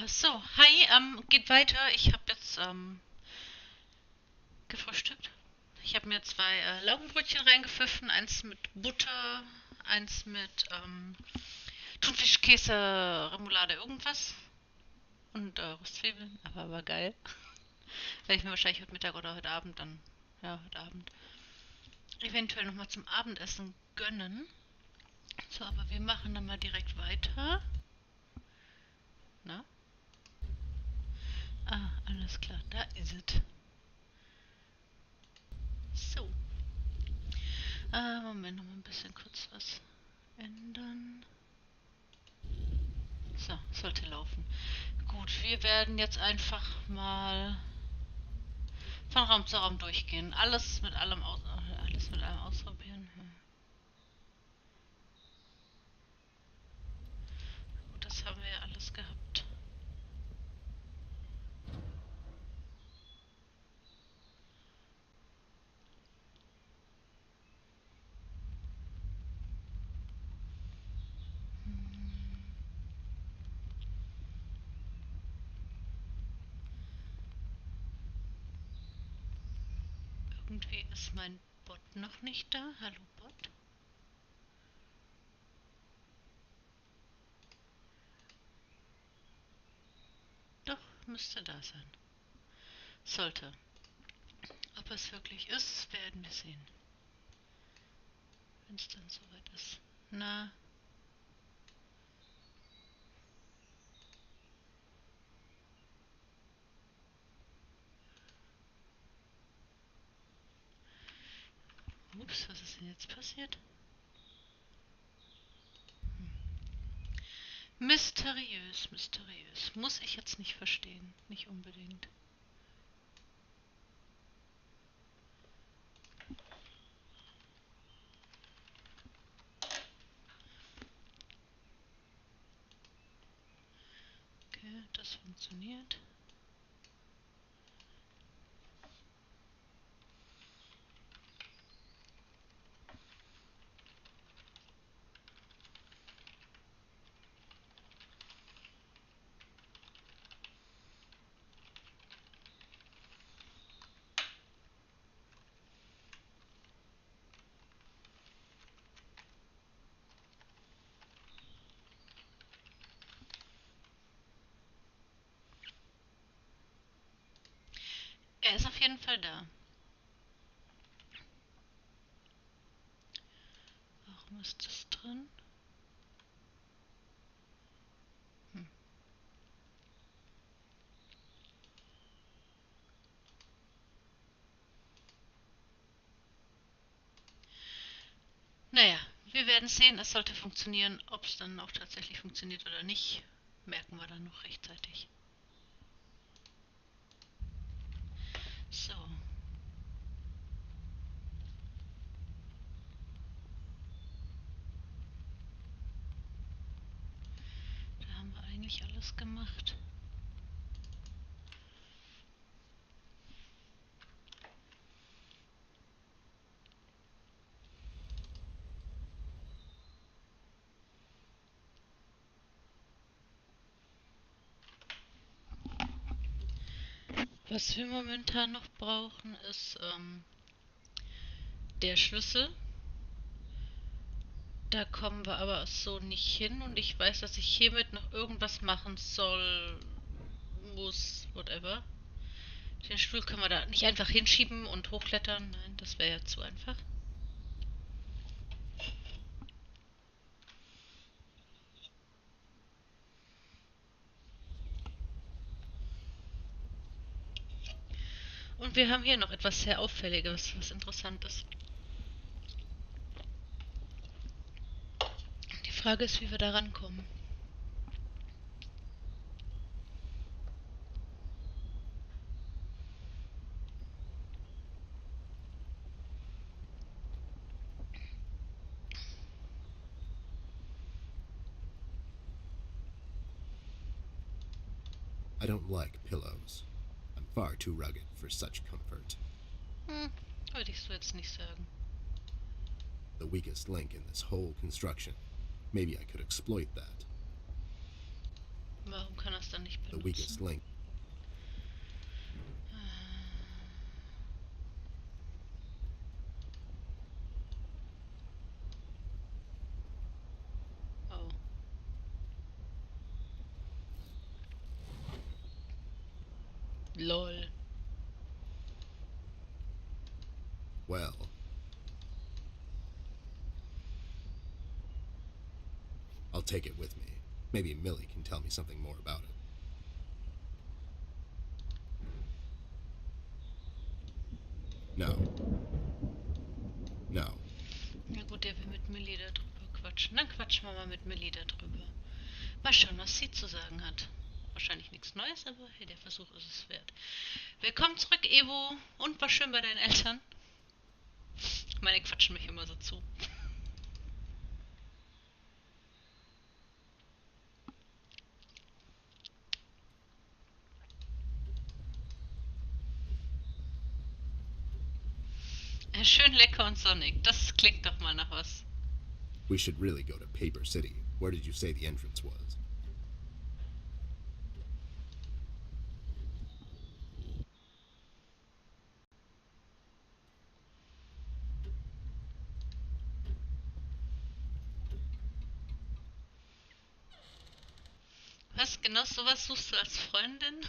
So, hi, geht weiter. Ich habe jetzt gefrühstückt. Ich habe mir zwei Laugenbrötchen reingepfiffen, eins mit Butter, eins mit Thunfischkäse, Remoulade, irgendwas und Röstzwiebeln, aber war geil. Werde ich mir wahrscheinlich heute Mittag oder heute Abend dann, ja, heute Abend, eventuell nochmal zum Abendessen gönnen. So, aber wir machen dann mal direkt weiter. Na? Ah, alles klar, da ist es. So. Moment, noch mal ein bisschen kurz was ändern. So, sollte laufen. Gut, wir werden jetzt einfach mal von Raum zu Raum durchgehen. Alles mit allem ausprobieren. Gut, das haben wir ja alles gehabt. Irgendwie ist mein Bot noch nicht da. Hallo Bot. Doch, müsste da sein. Sollte. Ob es wirklich ist, werden wir sehen. Wenn es dann soweit ist. Na, ups, was ist denn jetzt passiert? Mysteriös, mysteriös. Muss ich jetzt nicht verstehen. Nicht unbedingt. Okay, das funktioniert. Er ist auf jeden Fall da. Warum ist das drin? Hm. Naja, wir werden sehen. Es sollte funktionieren. Ob es dann auch tatsächlich funktioniert oder nicht, merken wir dann noch rechtzeitig. So. Da haben wir eigentlich alles gemacht. Was wir momentan noch brauchen, ist der Schlüssel. Da kommen wir aber so nicht hin und ich weiß, dass ich hiermit noch irgendwas machen soll, muss, whatever. Den Stuhl können wir da nicht einfach hinschieben und hochklettern. Nein, das wäre ja zu einfach. Und wir haben hier noch etwas sehr Auffälliges, was interessant ist. Die Frage ist, wie wir da rankommen. I don't like pillows. I'm far too rugged for such comfort. Würde ich so jetzt nicht sagen. The weakest link in this whole construction. Maybe I could exploit that. Warum kann er es dann nicht The weakest benutzen? link. Oh. Lol. Well, I'll take it with me. Maybe Millie can tell me something more about it. No. No. Na gut, der will mit Millie da drüber quatschen. Dann quatschen wir mal mit Millie da drüber. Mal schauen, was sie zu sagen hat. Wahrscheinlich nichts Neues, aber hey, der Versuch ist es wert. Willkommen zurück, Evo. Und war schön bei deinen Eltern. Meine quatschen mich immer so zu. Schön lecker und sonnig. Das klingt doch mal nach was. We should really go to Paper City. Where did you say the entrance was? Was, genau sowas suchst du als Freundin?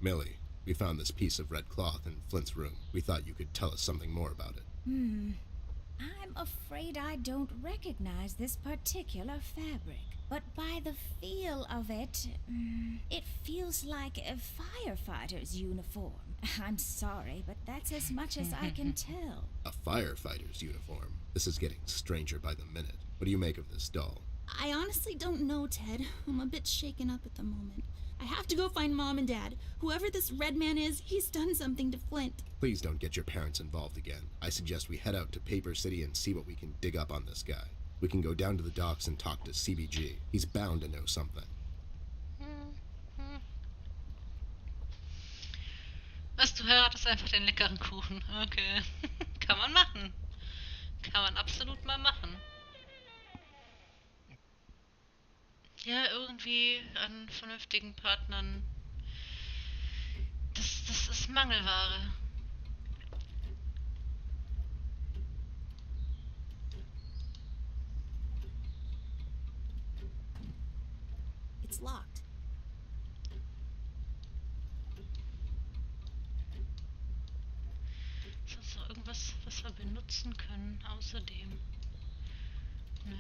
Millie, we found this piece of red cloth in Flint's room. We thought you could tell us something more about it. I'm afraid I don't recognize this particular fabric. But by the feel of it, it feels like a firefighter's uniform. I'm sorry, but that's as much as I can tell. A firefighter's uniform. This is getting stranger by the minute. What do you make of this doll? I honestly don't know, Ted. I'm a bit shaken up at the moment. I have to go find Mom and Dad. Whoever this red man is, he's done something to Flint. Please don't get your parents involved again. I suggest we head out to Paper City and see what we can dig up on this guy. We can go down to the docks and talk to CBG. He's bound to know something. Was, du heiratest einfach den leckeren Kuchen. Okay. Kann man machen. Kann man absolut mal machen. Ja, irgendwie an vernünftigen Partnern. Das ist Mangelware. It's locked. Ist das noch irgendwas, was wir benutzen können außerdem? Nö.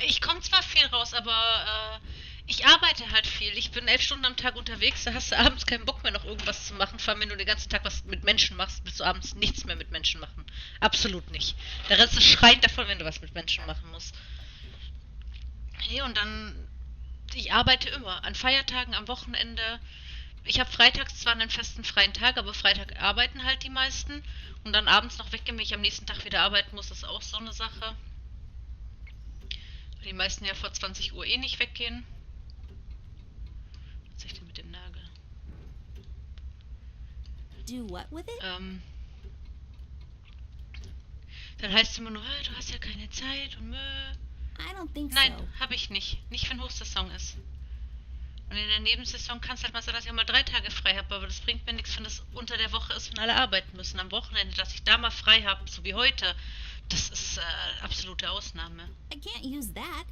Ich komme zwar viel raus, aber ich arbeite halt viel. Ich bin 11 Stunden am Tag unterwegs, da hast du abends keinen Bock mehr noch irgendwas zu machen. Vor allem, wenn du den ganzen Tag was mit Menschen machst, willst du abends nichts mehr mit Menschen machen. Absolut nicht. Da rennst du schreiend davon, wenn du was mit Menschen machen musst. Nee, und dann, ich arbeite immer. An Feiertagen, am Wochenende. Ich habe freitags zwar einen festen freien Tag, aber Freitag arbeiten halt die meisten. Und dann abends noch weggehen, wenn ich am nächsten Tag wieder arbeiten muss, ist auch so eine Sache. Weil die meisten ja vor 20 Uhr eh nicht weggehen. Was soll ich denn mit dem Nagel? Do what with it? Dann heißt es immer nur, du hast ja keine Zeit und I don't think Nein, so. habe ich nicht. Nicht, wenn Hochsaison ist. Und in der Nebensaison kann es halt mal sein, dass ich auch mal 3 Tage frei habe, aber das bringt mir nichts, wenn das unter der Woche ist, wenn alle arbeiten müssen. Am Wochenende, dass ich da mal frei habe, so wie heute, das ist absolute Ausnahme. I can't use that.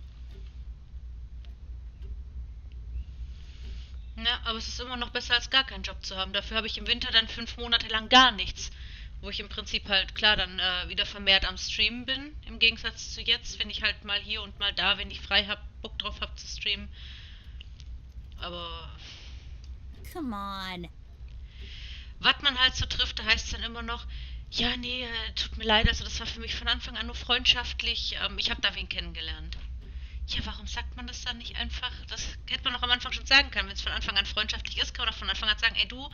Ja, aber es ist immer noch besser, als gar keinen Job zu haben. Dafür habe ich im Winter dann 5 Monate lang gar nichts. Wo ich im Prinzip halt, klar, dann wieder vermehrt am Streamen bin. Im Gegensatz zu jetzt, wenn ich halt mal hier und mal da, wenn ich frei habe, Bock drauf habe zu streamen. Aber Come on. was man halt so trifft, da heißt es dann immer noch, ja, nee, tut mir leid, also das war für mich von Anfang an nur freundschaftlich. Ich habe da wen kennengelernt. Ja, warum sagt man das dann nicht einfach? Das hätte man doch am Anfang schon sagen können. Wenn es von Anfang an freundschaftlich ist, kann man doch von Anfang an sagen, ey du,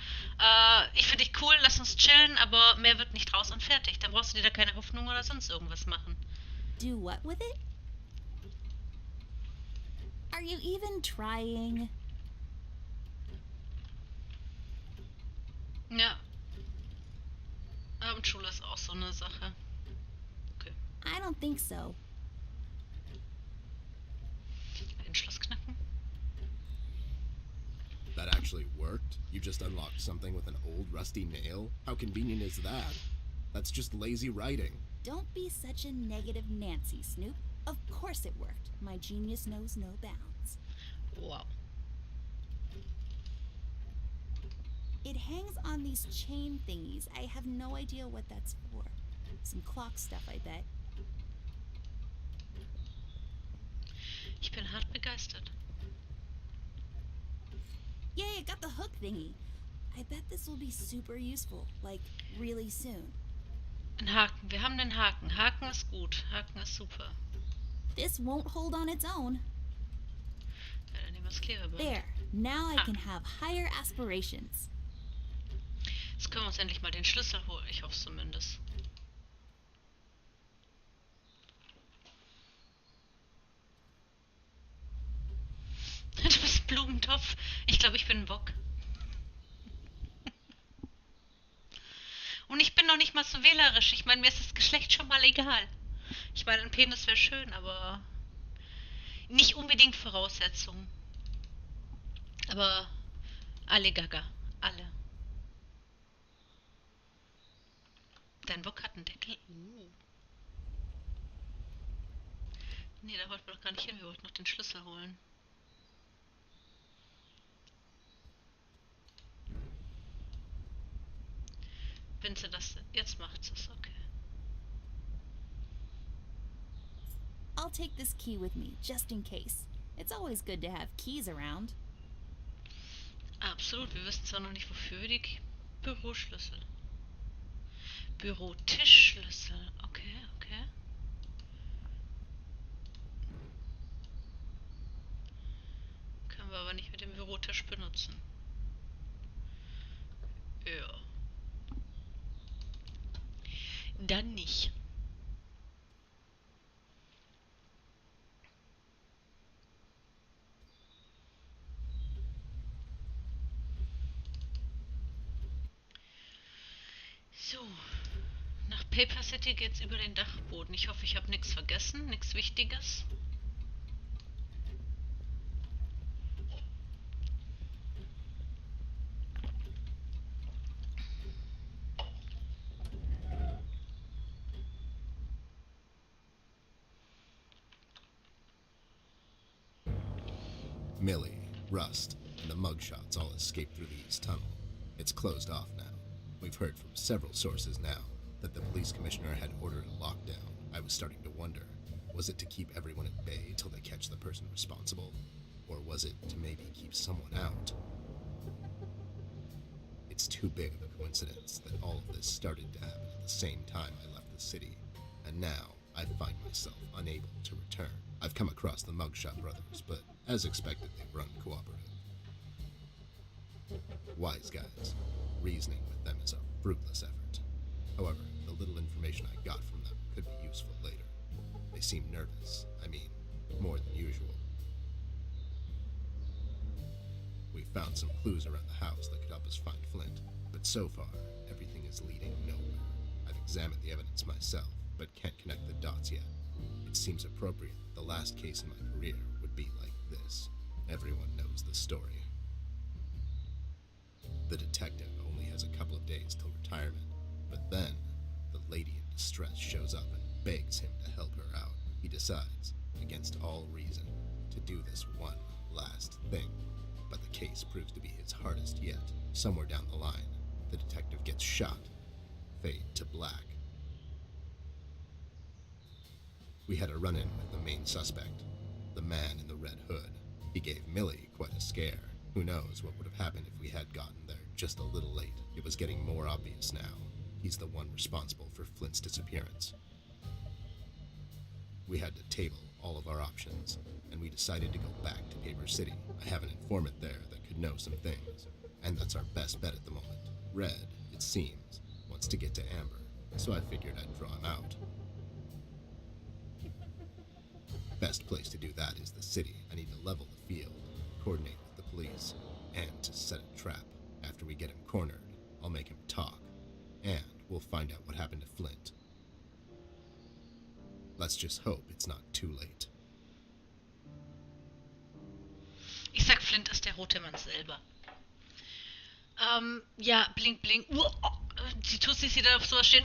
ich finde dich cool, lass uns chillen, aber mehr wird nicht draus und fertig. Dann brauchst du dir da keine Hoffnung oder sonst irgendwas machen. Do what with it? Are you even trying? Ja, Abendschule ist auch so eine Sache. Okay, I don't think so. ein Schloss knacken. That actually worked? You just unlocked something with an old rusty nail? How convenient is that? That's just lazy writing. Don't be such a negative Nancy, Snoop. Of course it worked. My genius knows no bounds. Wow. It hangs on these chain thingies. I have no idea what that's for. Some clock stuff, I bet. Ich bin hart begeistert. Yay, I got the hook thingy. I bet this will be super useful, like really soon. Ein Haken. Wir haben den Haken. Haken ist gut. Haken ist super. This won't hold on its own. Ja, dann nehmen wir das Klebeband. There, now I can have higher aspirations. Jetzt können wir uns endlich mal den Schlüssel holen. Ich hoffe zumindest. Du bist ein Blumentopf. Ich glaube, ich bin ein Bock. Und ich bin noch nicht mal so wählerisch. Ich meine, mir ist das Geschlecht schon mal egal. Ich meine, ein Penis wäre schön, aber nicht unbedingt Voraussetzung. Aber alle Gaga. Alle. Dein Bock hat einen Deckel. Nee, da wollten wir doch gar nicht hin. Wir wollten noch den Schlüssel holen. Wenn sie das jetzt macht, ist es okay. I'll take this key with me, just in case. It's always good to have keys around. Absolut, wir wissen zwar noch nicht, wofür wir die Büroschlüssel. Bürotischschlüssel. Okay, okay. Können wir aber nicht mit dem Bürotisch benutzen. Ja. Dann nicht. So. Nach Paper City geht's über den Dachboden. Ich hoffe, ich habe nichts vergessen, nichts Wichtiges. Millie, Rust, and the mugshots all escaped through the east tunnel. It's closed off now. We've heard from several sources now that the police commissioner had ordered a lockdown. I was starting to wonder, was it to keep everyone at bay till they catch the person responsible? Or was it to maybe keep someone out? It's too big of a coincidence that all of this started to happen at the same time I left the city, and now I find myself unable to return. I've come across the Mugshot brothers, but as expected, they were uncooperative. Wise guys. Reasoning with them is a fruitless effort. However, the little information I got from them could be useful later. They seem nervous. I mean, more than usual. We found some clues around the house that could help us find Flint, but so far, everything is leading nowhere. I've examined the evidence myself, but can't connect the dots yet. It seems appropriate that the last case in my career would be like this. Everyone knows the story. The detective only has a couple of days till retirement, but then the lady in distress shows up and begs him to help her out. He decides, against all reason, to do this one last thing, but the case proves to be his hardest yet. Somewhere down the line, the detective gets shot. Fade to black. We had a run-in with the main suspect, the man in the red hood. He gave Millie quite a scare. Who knows what would have happened if we had gotten there just a little late. It was getting more obvious now. He's the one responsible for Flint's disappearance. We had to table all of our options, and we decided to go back to Paper City. I have an informant there that could know some things, and that's our best bet at the moment. Red, it seems, wants to get to Amber, so I figured I'd draw him out. Best place to do that is the city. I need to level the field, coordinate with the police, and to set a trap. After we get him cornered, I'll make him talk, and we'll find out what happened to Flint. Let's just hope it's not too late. Ich sag, Flint ist der rote Mann selber. Ja, blink, blink. Die Tussis, die da auf sowas stehen.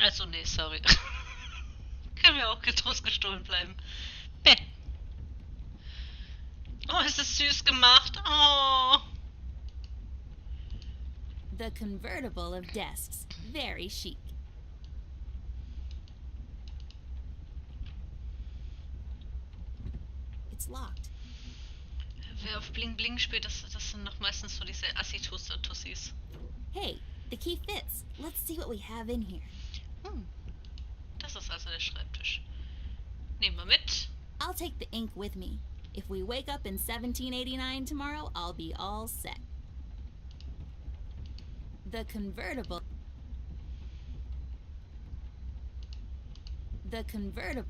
Also, nee, sorry. Kann mir auch getrost gestohlen bleiben. Bäh. Oh, ist das süß gemacht. Oh. The convertible of desks. Very chic. It's locked. Wer auf Bling Bling spielt, das sind noch meistens so diese Assi-Tussis. Hey, the key fits. Let's see what we have in here. Das ist also der Schreibtisch. Nehmen wir mit. I'll take the ink with me. If we wake up in 1789 tomorrow, I'll be all set. The convertible. The convertible.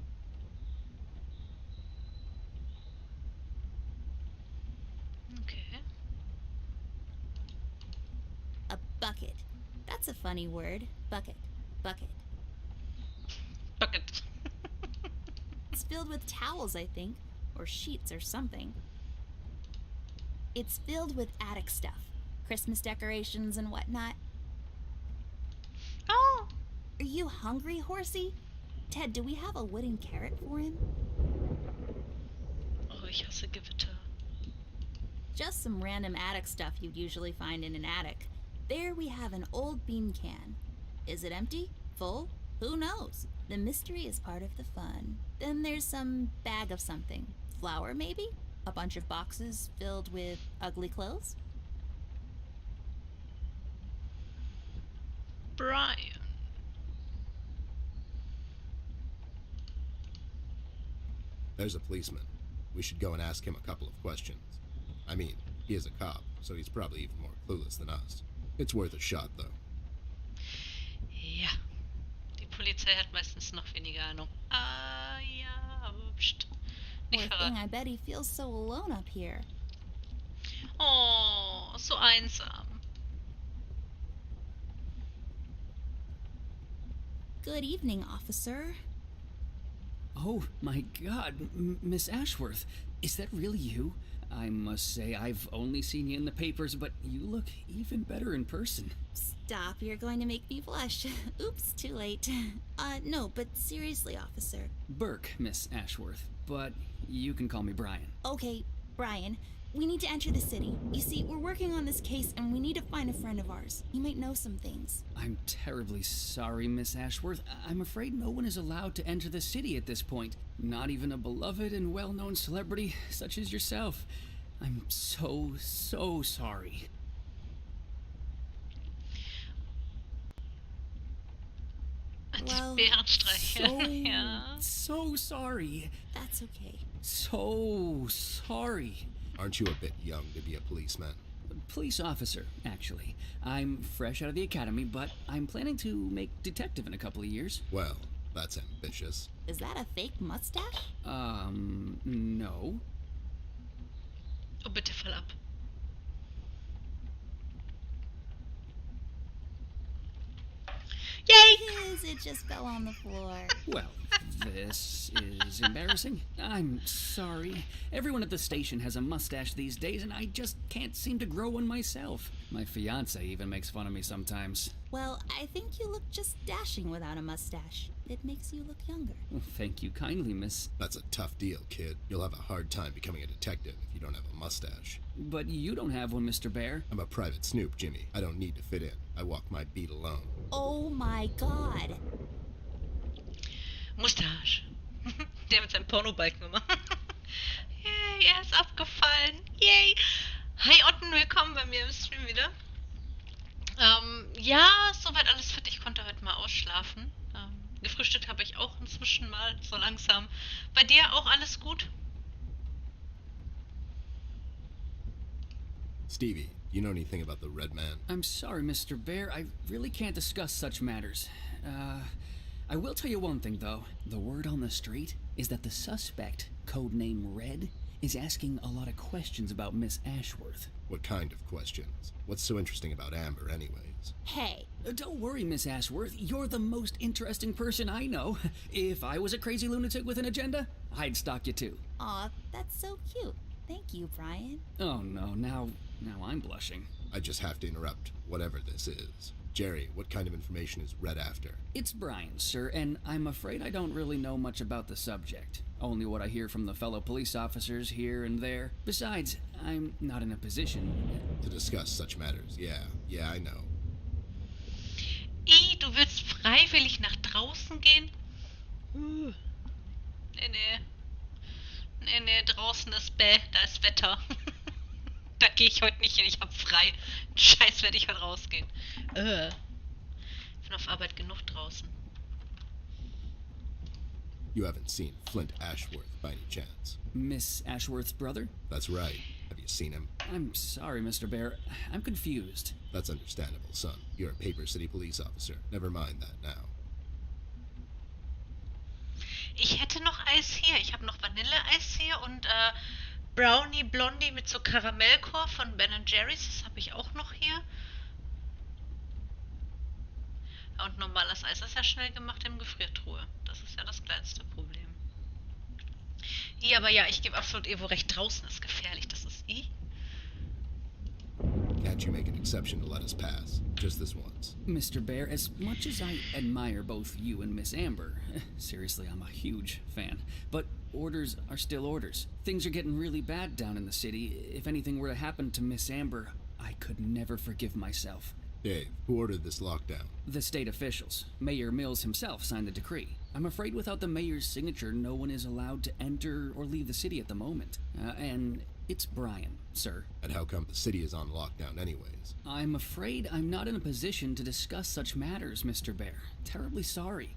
Okay. A bucket. That's a funny word. Bucket. Bucket. Bucket. It's filled with towels, I think. Or sheets or something. It's filled with attic stuff. Christmas decorations and whatnot. Oh. Are you hungry, horsey? Ted, do we have a wooden carrot for him? Oh, ich hasse Gewitter. Just some random attic stuff you'd usually find in an attic. There we have an old bean can. Is it empty? Full? Who knows? The mystery is part of the fun. Then there's some bag of something. Flour, maybe? A bunch of boxes filled with ugly clothes? Brian. There's a policeman. We should go and ask him a couple of questions. I mean, he is a cop, so he's probably even more clueless than us. It's worth a shot, though. Ja. Die Polizei hat meistens noch weniger Ahnung. Ah, ja, aber pst. Nicht Poor thing, verraten. I bet he feels so alone up here. Oh, so einsam. Good evening, officer. Oh, my God, Miss Ashworth, is that really you? I must say, I've only seen you in the papers, but you look even better in person. Stop, you're going to make me blush. Oops, too late. No, but seriously, officer. Burke, Miss Ashworth, but you can call me Brian. Okay, Brian, we need to enter the city. You see, we're working on this case and we need to find a friend of ours. He might know some things. I'm terribly sorry, Miss Ashworth. I'm afraid no one is allowed to enter the city at this point. Not even a beloved and well-known celebrity such as yourself. I'm so sorry. Well, Bärenstreicher. Ja. So sorry. That's okay. So sorry. Aren't you a bit young to be a policeman? Police officer, actually. I'm fresh out of the academy, but I'm planning to make detective in a couple of years. Well, that's ambitious. Is that a fake mustache? No. Oh, bitte fall ab. Yay! It just fell on the floor. Well, this is embarrassing. I'm sorry. Everyone at the station has a mustache these days, and I just can't seem to grow one myself. My fiance even makes fun of me sometimes. Well, I think you look just dashing without a mustache. It makes you look younger. Well, thank you kindly, miss. That's a tough deal, kid. You'll have a hard time becoming a detective if you don't have a mustache. But you don't have one, Mr. Bear. I'm a private snoop, Jimmy. I don't need to fit in. I walk my beat alone. Oh my god. Mustache. Der mit seinem Pornobalken immer. Yay, er ist abgefallen. Yay. Hi Otten, willkommen bei mir im Stream wieder. Ja, soweit alles fit. Ich konnte heute mal ausschlafen. Gefrühstückt habe ich auch inzwischen mal, so langsam. Bei dir auch alles gut? Stevie, do you know anything about the Red Man? I'm sorry, Mr. Bear. I really can't discuss such matters. I will tell you one thing, though. The word on the street is that the suspect, codename Red, is asking a lot of questions about Miss Ashworth. What kind of questions? What's so interesting about Amber, anyways? Hey, Don't worry, Miss Ashworth. You're the most interesting person I know. If I was a crazy lunatic with an agenda, I'd stalk you too. aw, that's so cute. Thank you, Brian. Oh no, now I'm blushing. I just have to interrupt whatever this is. Jerry, what kind of information is Red after? It's Brian, sir, and I'm afraid I don't really know much about the subject. Only what I hear from the fellow police officers here and there. Besides, I'm not in a position... To discuss such matters, yeah, I know. Du willst freiwillig nach draußen gehen? Nee, nee. Nee, draußen ist bäh, da ist Wetter. Da gehe ich heute nicht hin, ich hab frei. Scheiß werde ich heute rausgehen. Ich bin auf Arbeit genug draußen. You haven't seen Flint Ashworth by any chance? Miss Ashworth's brother? That's right. Have you seen him? I'm sorry, Mr. Bear. I'm confused. That's understandable, son. You're a Paper City police officer. Never mind that now. Ich hätte noch Eis hier. Ich habe noch Vanilleeis hier und Brownie Blondie mit so Karamellkorb von Ben Jerry's. Das habe ich auch noch hier. Und normales Eis ist ja schnell gemacht im Gefriertruhe. Das ist ja das kleinste Problem. Aber ja, ich gebe absolut Evo recht. Draußen ist gefährlich. Das ist Can't you make an exception to let us pass? Just this once. Mr. Bear, as much as I admire both you and Miss Amber, seriously, I'm a huge fan, but orders are still orders. Things are getting really bad down in the city. If anything were to happen to Miss Amber, I could never forgive myself. Dave, who ordered this lockdown? The state officials. Mayor Mills himself signed the decree. I'm afraid without the mayor's signature, no one is allowed to enter or leave the city at the moment. And it's Brian, sir. And how come the city is on lockdown anyways? I'm afraid I'm not in a position to discuss such matters, Mr. Bear. Terribly sorry.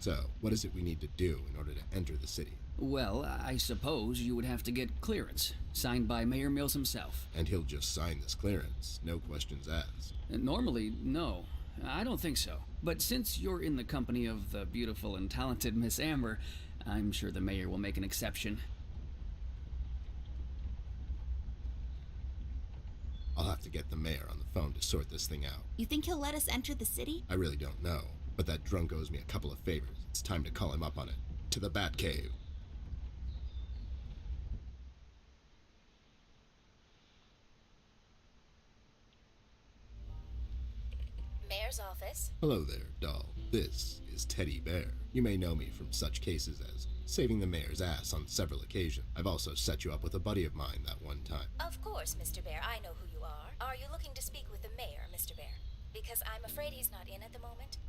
So, what is it we need to do in order to enter the city? Well, I suppose you would have to get clearance, signed by Mayor Mills himself. And he'll just sign this clearance, no questions asked. Normally, no. I don't think so. But since you're in the company of the beautiful and talented Miss Amber, I'm sure the mayor will make an exception. I'll have to get the mayor on the phone to sort this thing out. You think he'll let us enter the city? I really don't know, but that drunk owes me a couple of favors. It's time to call him up on it. To the Batcave. Mayor's office. Hello there, doll. This is Teddy Bear. You may know me from such cases as saving the mayor's ass on several occasions. I've also set you up with a buddy of mine that one time. Of course, Mr. Bear, I know who you are. Are you looking to speak with the mayor, Mr. Bear? Because I'm afraid he's not in at the moment.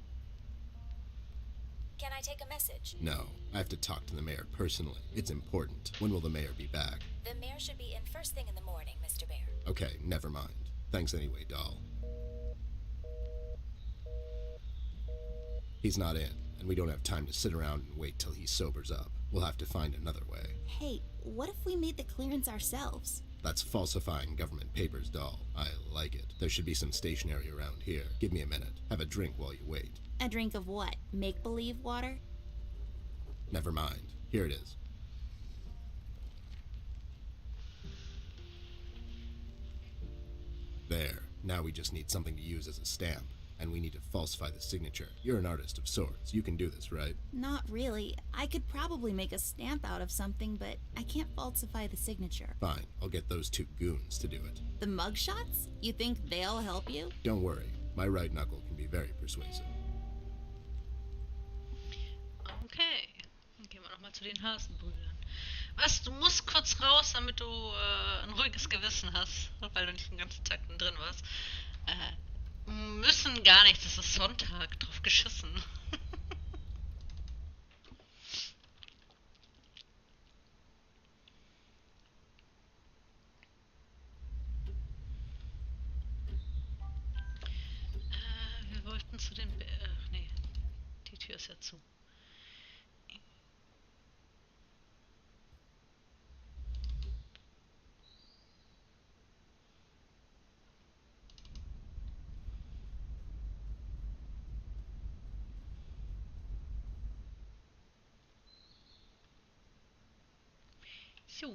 Can I take a message? No, I have to talk to the mayor personally. It's important. When will the mayor be back? The mayor should be in first thing in the morning, Mr. Bear. Okay, never mind. Thanks anyway, doll. He's not in, and we don't have time to sit around and wait till he sobers up. We'll have to find another way. Hey, what if we made the clearance ourselves? That's falsifying government papers, doll. I like it. There should be some stationery around here. Give me a minute. Have a drink while you wait. A drink of what? Make-believe water? Never mind. Here it is. There. Now we just need something to use as a stamp. And we need to falsify the signature. You're an artist of sorts. You can do this, right? Not really. I could probably make a stamp out of something, but I can't falsify the signature. Fine. I'll get those two goons to do it. The mugshots? You think they'll help you? Don't worry. My right knuckle can be very persuasive. Okay, dann gehen wir nochmal zu den Hasenbrüdern. Was, du musst kurz raus, damit du ein ruhiges Gewissen hast, weil du nicht den ganzen Tag drin warst. Müssen gar nichts, es ist Sonntag, drauf geschissen. Wir wollten zu den... nee, die Tür ist ja zu. Jo.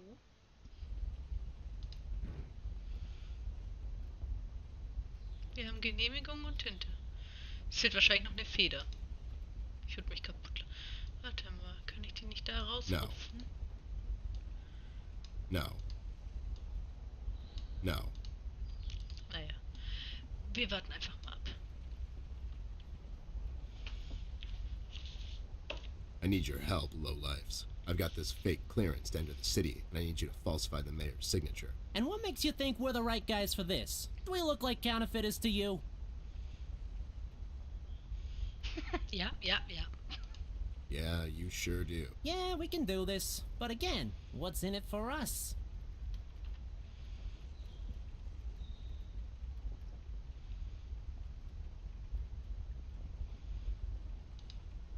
Wir haben Genehmigung und Tinte. Es fehlt wahrscheinlich noch eine Feder. Ich würde mich kaputt. Warte mal, kann ich die nicht da rausrupfen? No. No. Naja, wir warten einfach mal ab. I need your help, lowlifes. I've got this fake clearance to enter the city, and I need you to falsify the mayor's signature. And what makes you think we're the right guys for this? Do we look like counterfeiters to you? Ja, ja, ja. Yeah, you sure do. Yeah, we can do this. But again, what's in it for us?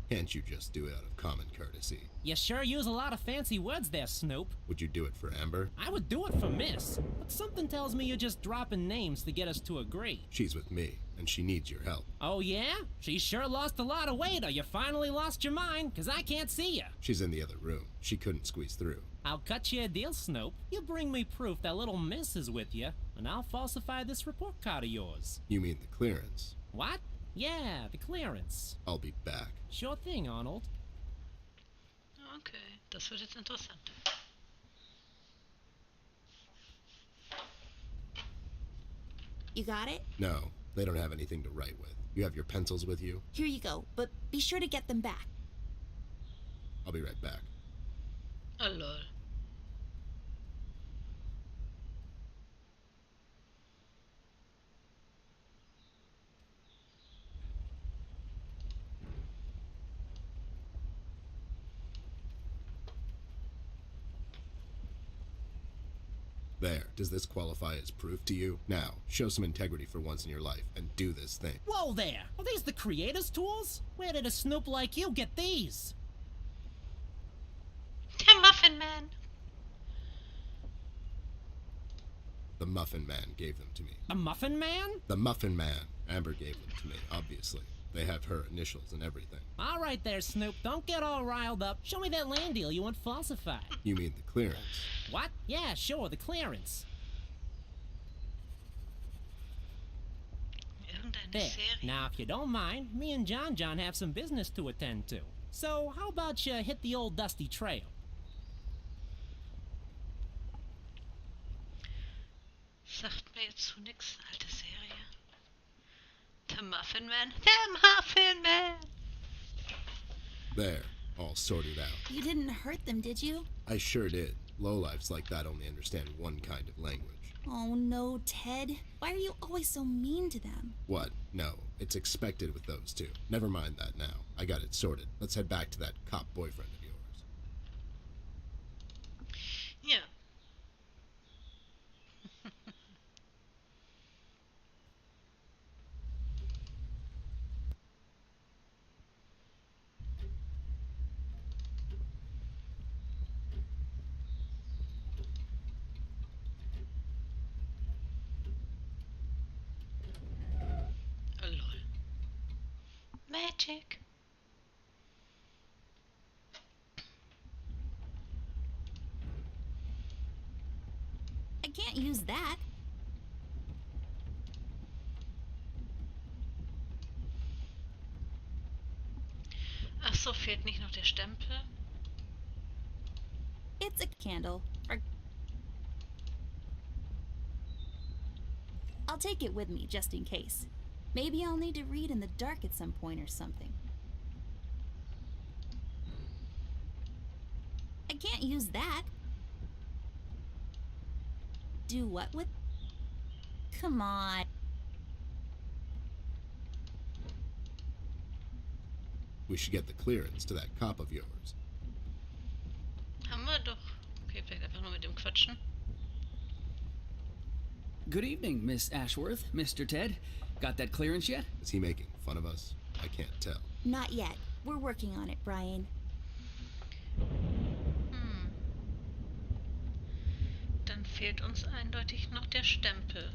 Can't you just do it out of common courtesy? You sure use a lot of fancy words there, Snoop. Would you do it for Amber? I would do it for Miss, but something tells me you're just dropping names to get us to agree. She's with me, and she needs your help. Oh yeah? She sure lost a lot of weight, or you finally lost your mind, 'cause I can't see you. She's in the other room. She couldn't squeeze through. I'll cut you a deal, Snoop. You bring me proof that little Miss is with you, and I'll falsify this report card of yours. You mean the clearance? What? Yeah, the clearance. I'll be back. Sure thing, Arnold. Okay, das wird jetzt interessant. You got it? No, they don't have anything to write with. You have your pencils with you? Here you go, but be sure to get them back. I'll be right back. Oh lol. There, does this qualify as proof to you? Now, show some integrity for once in your life and do this thing. Whoa there! Are these the creator's tools? Where did a Snoop like you get these? Der Muffin Man. The Muffin Man gave them to me. The Muffin Man? The Muffin Man. Amber gave them to me, obviously. They have her initials and everything. All right there, Snoop. Don't get all riled up. Show me that land deal you want falsified. You mean the clearance? What? Yeah, sure, the clearance. Irgendeine There. Serie. Now, if you don't mind, me and John have some business to attend to. So, how about you hit the old dusty trail? Sagt mir jetzt so nix, alte Serie. Der Muffin Man. Der Muffin Man. There, all sorted out. You didn't hurt them, did you? I sure did. Lowlifes like that only understand one kind of language. Oh no, Ted. Why are you always so mean to them? What? No, it's expected with those two. Never mind that now. I got it sorted. Let's head back to that cop boyfriend of yours. Ja. Oh lol. Magic. I can't use that. Ach so, fehlt nicht noch der Stempel? It's a candle. I'll take it with me just in case. Maybe I'll need to read in the dark at some point or something. I can't use that. Do what with? Come on. We should get the clearance to that cop of yours. Haben wir doch. Okay, vielleicht einfach nur mit dem quatschen. Good evening, Miss Ashworth, Mr. Ted. Got that clearance yet? Is he making fun of us? I can't tell. Not yet. We're working on it, Brian. Dann fehlt uns eindeutig noch der Stempel.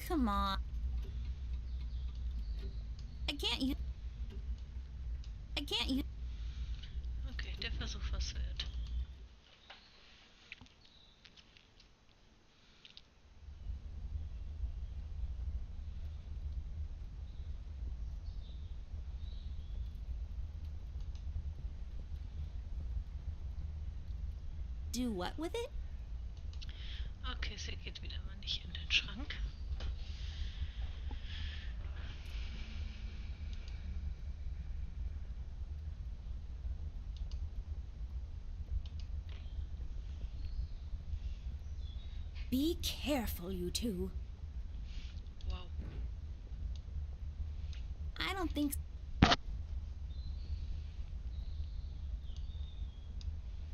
Come on. I can't use. I can't use. Okay, der Versuch was wert. Do what with it? Okay, sie geht wieder mal nicht in den Schrank. Be careful, you two. Wow. I don't think.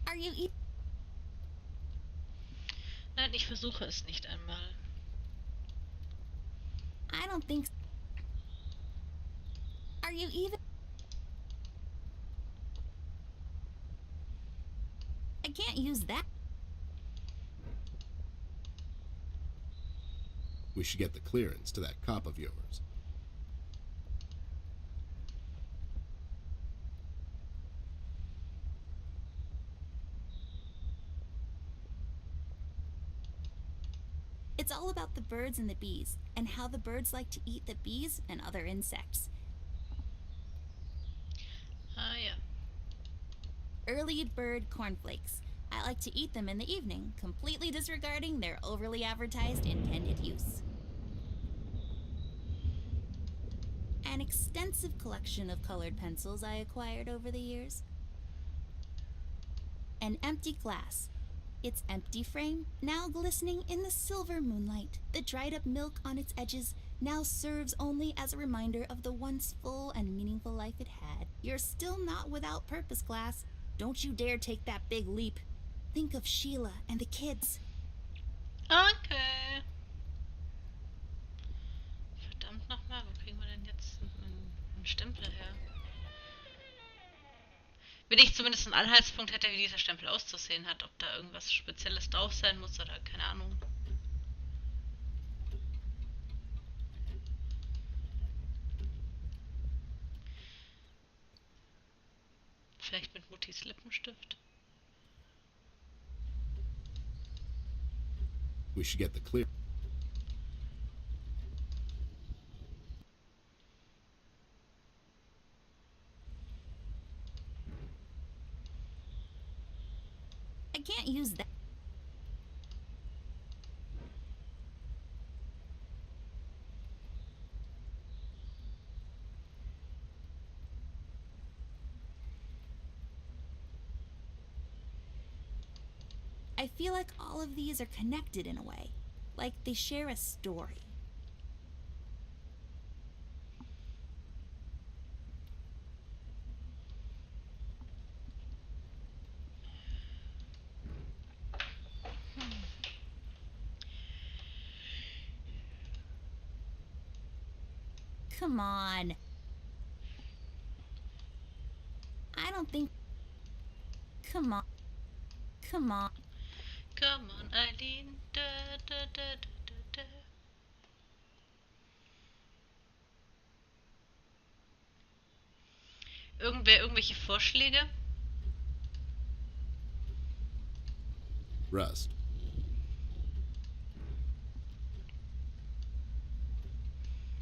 Are you eat? Nein, ich versuche es nicht einmal. I don't think. Are you even? I can't use that. We should get the clearance to that cop of yours. It's all about the birds and the bees, and how the birds like to eat the bees and other insects. Ah ja. Early bird cornflakes. I like to eat them in the evening, completely disregarding their overly advertised intended use. An extensive collection of colored pencils I acquired over the years. An empty glass. Its empty frame now glistening in the silver moonlight. The dried up milk on its edges now serves only as a reminder of the once full and meaningful life it had. You're still not without purpose, glass. Don't you dare take that big leap. Think of Sheila and the kids. Okay. Verdammt nochmal, wo kriegen wir denn jetzt einen Stempel her? Wenn ich zumindest einen Anhaltspunkt hätte, wie dieser Stempel auszusehen hat, ob da irgendwas Spezielles drauf sein muss oder keine Ahnung. Vielleicht mit Muttis Lippenstift. We should get the clear. I can't use that. I feel like all of these are connected in a way, like they share a story. Come on. I don't think. Come on. Come on. Come on, Eileen. Da, da, da, da, da, da. Irgendwelche Vorschläge? Rust.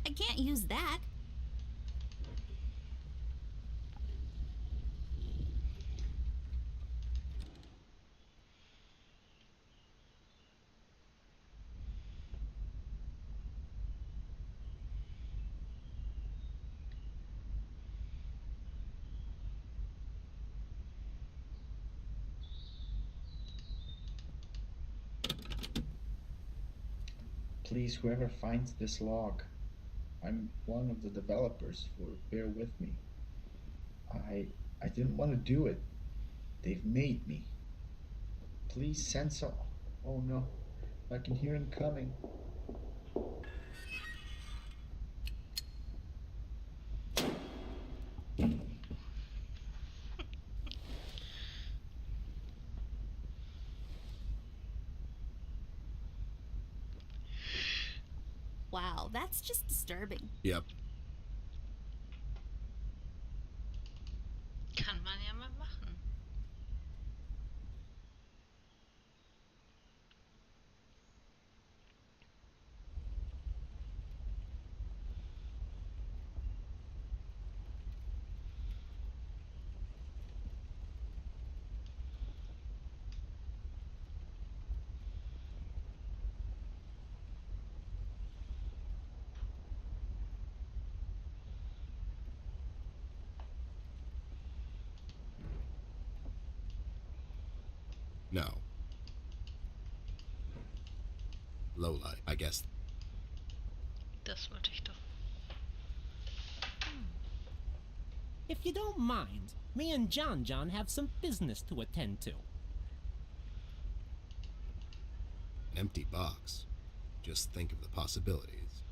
I can't use that. Please, whoever finds this log, I'm one of the developers, bear with me. I didn't want to do it. They've made me. Please send some. Oh no, I can hear him coming. Wow, that's just disturbing. Yep. Kann man ja mal machen. No. Lowlight, I guess. Das wollte ich doch. If you don't mind, me and John have some business to attend to. An empty box. Just think of the possibilities.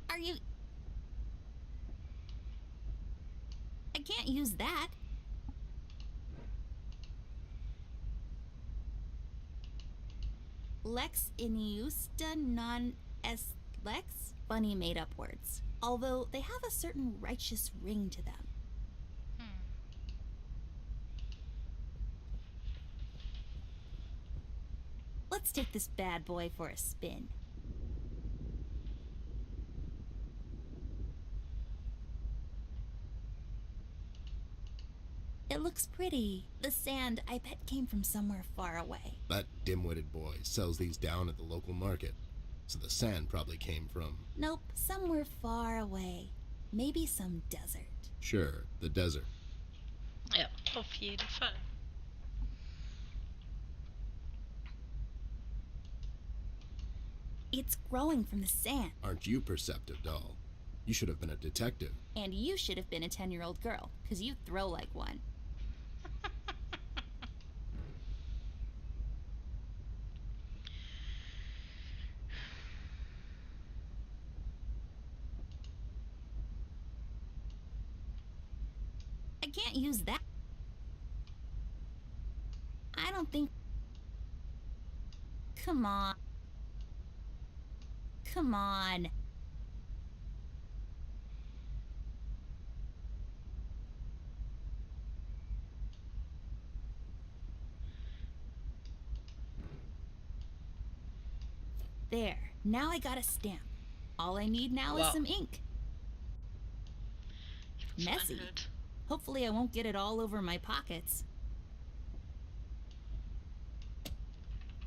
Are you... I can't use that. Lex iniusta non est lex? Funny made-up words. Although they have a certain righteous ring to them. Let's take this bad boy for a spin. It looks pretty. The sand, I bet, came from somewhere far away. That dim-witted boy sells these down at the local market, so the sand probably came from... Nope, somewhere far away. Maybe some desert. Sure, the desert. Ja, auf jeden Fall. It's growing from the sand. Aren't you perceptive, doll? You should have been a detective. And you should have been a 10-year-old girl, 'cause you throw like one. I can't use that. I don't think... Come on. Come on. There. Now I got a stamp. All I need now is Wow. some ink. Messy. Hopefully I won't get it all over my pockets.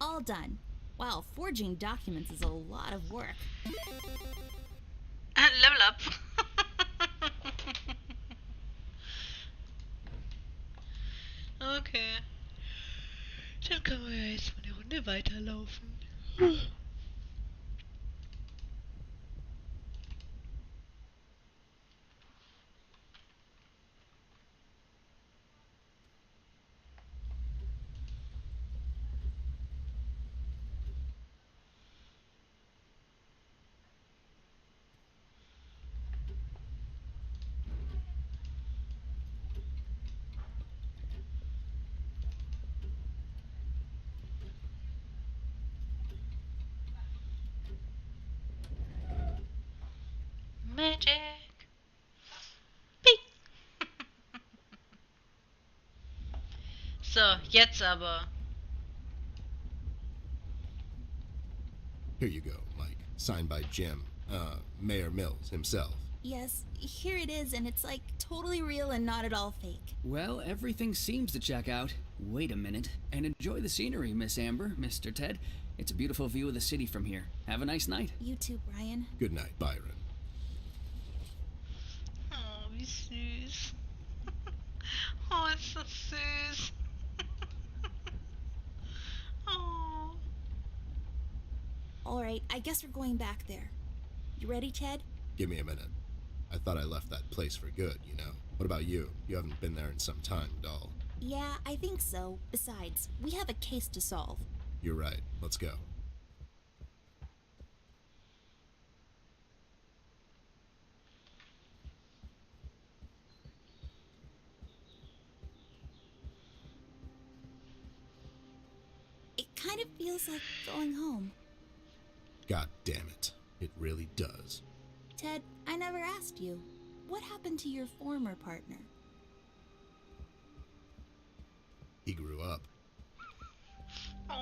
All done. Wow, forging documents is a lot of work. Level up. Okay. Dann können wir ja jetzt mal eine Runde weiterlaufen. Magic. Piep. So, jetzt aber. Here you go, Mike. Signed by Jim, Mayor Mills himself. Yes, here it is, and it's like totally real and not at all fake. Well, everything seems to check out. Wait a minute. And enjoy the scenery, Miss Amber, Mr. Ted. It's a beautiful view of the city from here. Have a nice night. You too, Brian. Good night, Byron. Oh, wie süß. Oh, ist das süß. Oh. Alright, I guess we're going back there. You ready, Ted? Give me a minute. I thought I left that place for good, you know. What about you? You haven't been there in some time, doll. Yeah, I think so. Besides, we have a case to solve. You're right. Let's go. It kind of feels like going home. God damn it. It really does. Ted, I never asked you. What happened to your former partner? He grew up. Oh.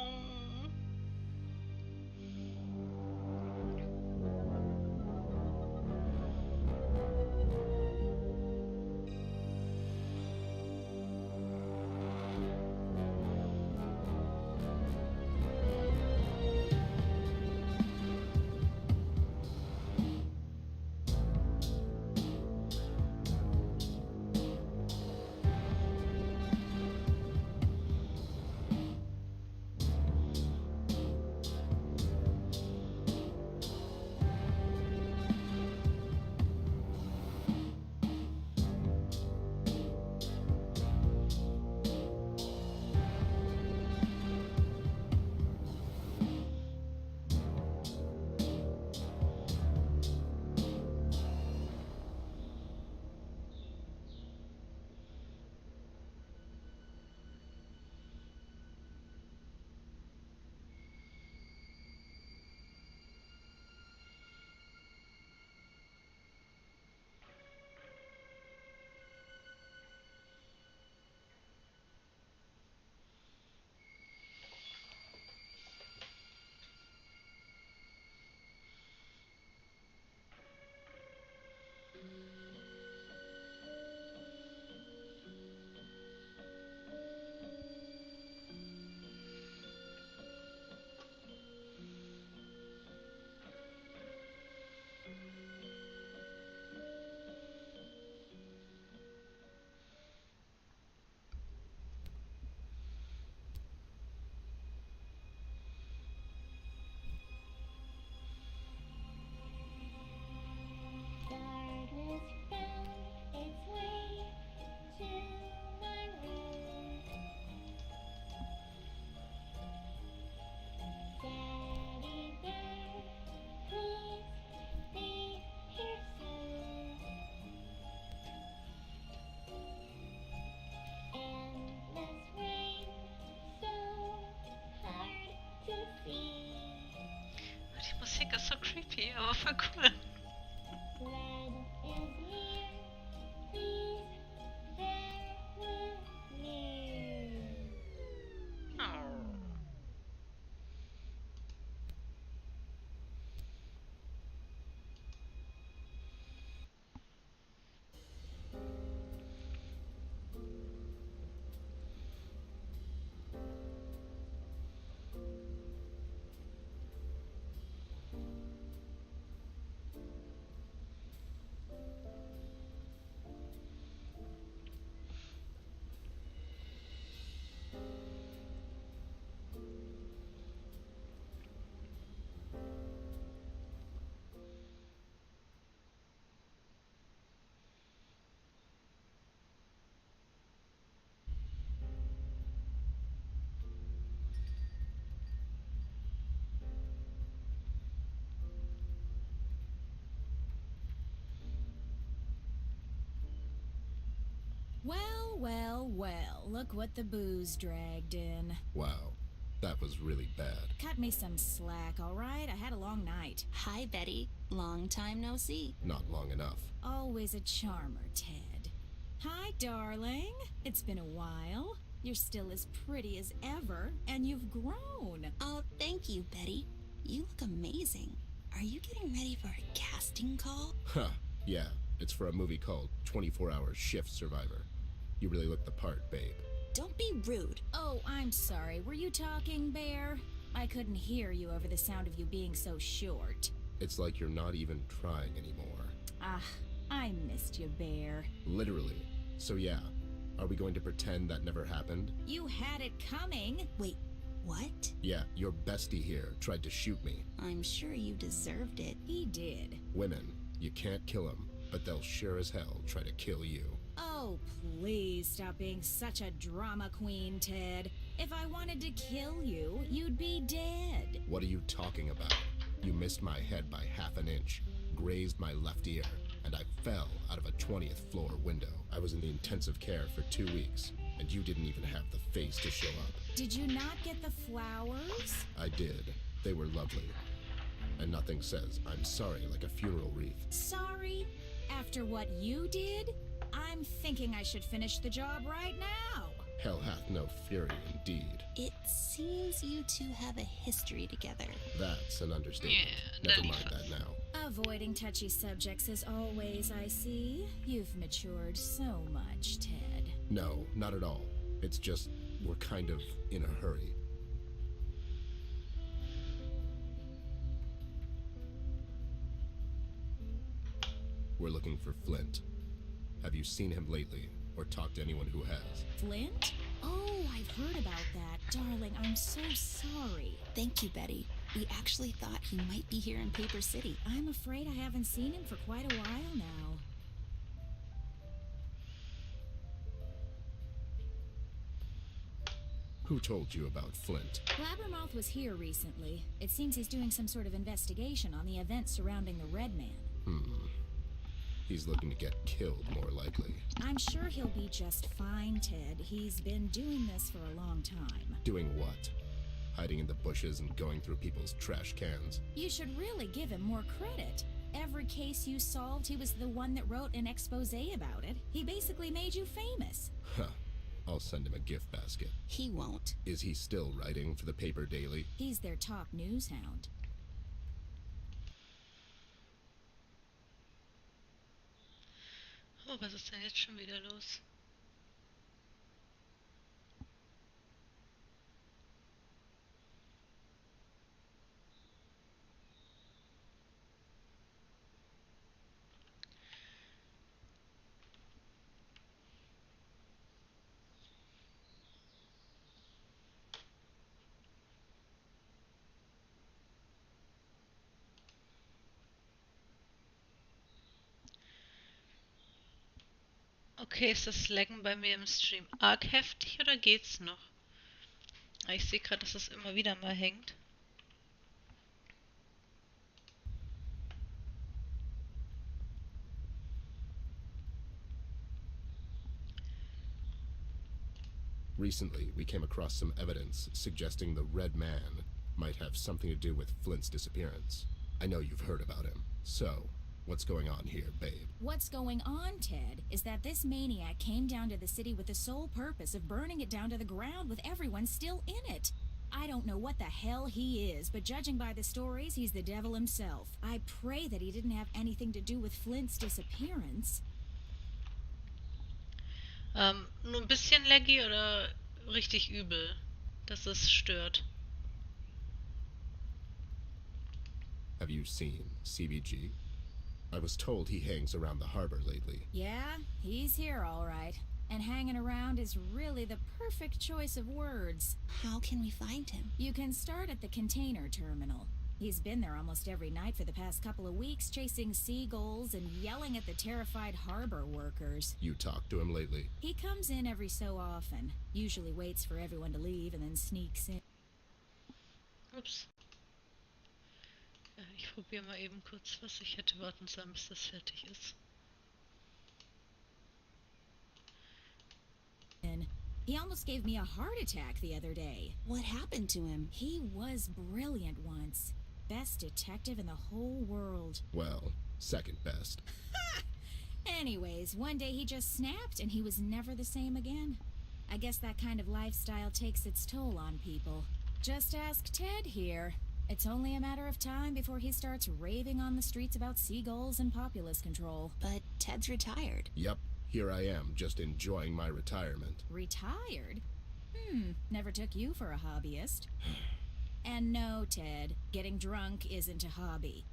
Darkness found its way to my room. Daddy bear, please be here soon. Endless rain, so hard to see. Die Musik ist so creepy, aber voll cool. Red is near, please bear with me. Oh. Well, well, well, look what the booze dragged in. Wow. That was really bad. Cut me some slack, all right? I had a long night. Hi, Betty. Long time no see. Not long enough. Always a charmer, Ted. Hi, darling. It's been a while. You're still as pretty as ever, and you've grown. Oh, thank you, Betty. You look amazing. Are you getting ready for a casting call? Huh. Yeah. It's for a movie called 24-Hour Shift Survivor. You really look the part, babe. Don't be rude. Oh, I'm sorry. Were you talking, Bear? I couldn't hear you over the sound of you being so short. It's like you're not even trying anymore. Ah, I missed you, Bear. Literally. So yeah, are we going to pretend that never happened? You had it coming. Wait, what? Yeah, your bestie here tried to shoot me. I'm sure you deserved it. He did. Women, you can't kill them, but they'll sure as hell try to kill you. Oh, please stop being such a drama queen, Ted. If I wanted to kill you, you'd be dead. What are you talking about? You missed my head by half an inch, grazed my left ear, and I fell out of a 20th floor window. I was in the intensive care for 2 weeks, and you didn't even have the face to show up. Did you not get the flowers? I did. They were lovely. And nothing says I'm sorry like a funeral wreath. Sorry? After what you did? I'm thinking I should finish the job right now. Hell hath no fury indeed. It seems you two have a history together. That's an understatement. Yeah, Never that mind is. that now. Avoiding touchy subjects as always, I see. You've matured so much, Ted. No, not at all. It's just we're kind of in a hurry. We're looking for Flint. Have you seen him lately, or talked to anyone who has? Flint? Oh, I've heard about that. Darling, I'm so sorry. Thank you, Betty. We actually thought he might be here in Paper City. I'm afraid I haven't seen him for quite a while now. Who told you about Flint? Blabbermouth was here recently. It seems he's doing some sort of investigation on the events surrounding the Red Man. He's looking to get killed, more likely. I'm sure he'll be just fine, Ted. He's been doing this for a long time. Doing what? Hiding in the bushes and going through people's trash cans? You should really give him more credit. Every case you solved, he was the one that wrote an expose about it. He basically made you famous. Huh. I'll send him a gift basket. He won't. Is he still writing for the paper daily? He's their top news hound. Oh, was ist denn jetzt schon wieder los? Okay, ist das Laggen bei mir im Stream arg heftig oder geht's noch? Ich sehe gerade, dass es immer wieder mal hängt. Recently, we came across some evidence suggesting the Red Man might have something to do with Flint's disappearance. I know you've heard about him. So, what's going on here, babe? What's going on, Ted, is that this maniac came down to the city with the sole purpose of burning it down to the ground with everyone still in it. I don't know what the hell he is, but judging by the stories, he's the devil himself. I pray that he didn't have anything to do with Flint's disappearance. Nur ein bisschen laggy oder richtig übel, dass es stört? Have you seen CBG? I was told he hangs around the harbor lately. Yeah, he's here all right. And hanging around is really the perfect choice of words. How can we find him? You can start at the container terminal. He's been there almost every night for the past couple of weeks, chasing seagulls and yelling at the terrified harbor workers. You talked to him lately? He comes in every so often, usually waits for everyone to leave and then sneaks in. Ups. Ja, ich probiere mal eben kurz was. Ich hätte warten sollen, bis das fertig ist. He almost gave me a heart attack the other day. What happened to him? He was brilliant once. Best detective in the whole world. Well, second best. Anyways, one day he just snapped and he was never the same again. I guess that kind of lifestyle takes its toll on people. Just ask Ted here. It's only a matter of time before he starts raving on the streets about seagulls and populace control. But Ted's retired. Yep, here I am, just enjoying my retirement. Retired? Never took you for a hobbyist. And no, Ted, getting drunk isn't a hobby.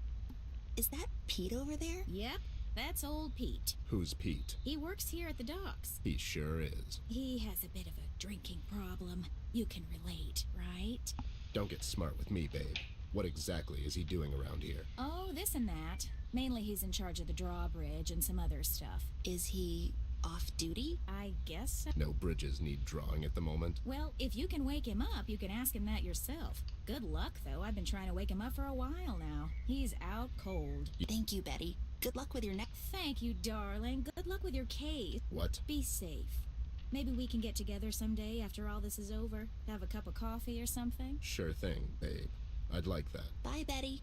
Is that Pete over there? Yep, that's old Pete. Who's Pete? He works here at the docks. He sure is. He has a bit of a drinking problem. You can relate, right? Don't get smart with me, babe. What exactly is he doing around here? Oh, this and that. Mainly he's in charge of the drawbridge and some other stuff. Is he off duty? I guess so. No bridges need drawing at the moment. Well, if you can wake him up, you can ask him that yourself. Good luck, though. I've been trying to wake him up for a while now. He's out cold. Thank you, Betty. Good luck with your next. Thank you, darling. Good luck with your case. What? Be safe. Maybe we can get together someday after all this is over. Have a cup of coffee or something. Sure thing, babe. I'd like that. Bye, Betty.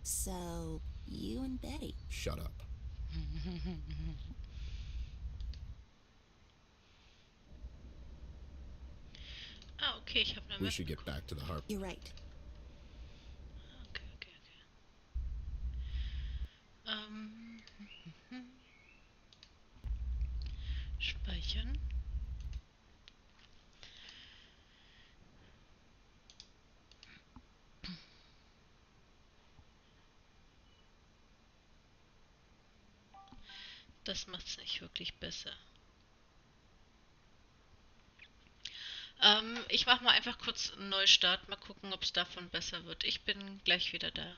So, you and Betty. Shut up. Ah, okay, ich habe eine We Map. should get back to the harbor. You're right. Okay, okay, okay. Speichern. Das macht es nicht wirklich besser. Ich mache mal einfach kurz einen Neustart. Mal gucken, ob es davon besser wird. Ich bin gleich wieder da.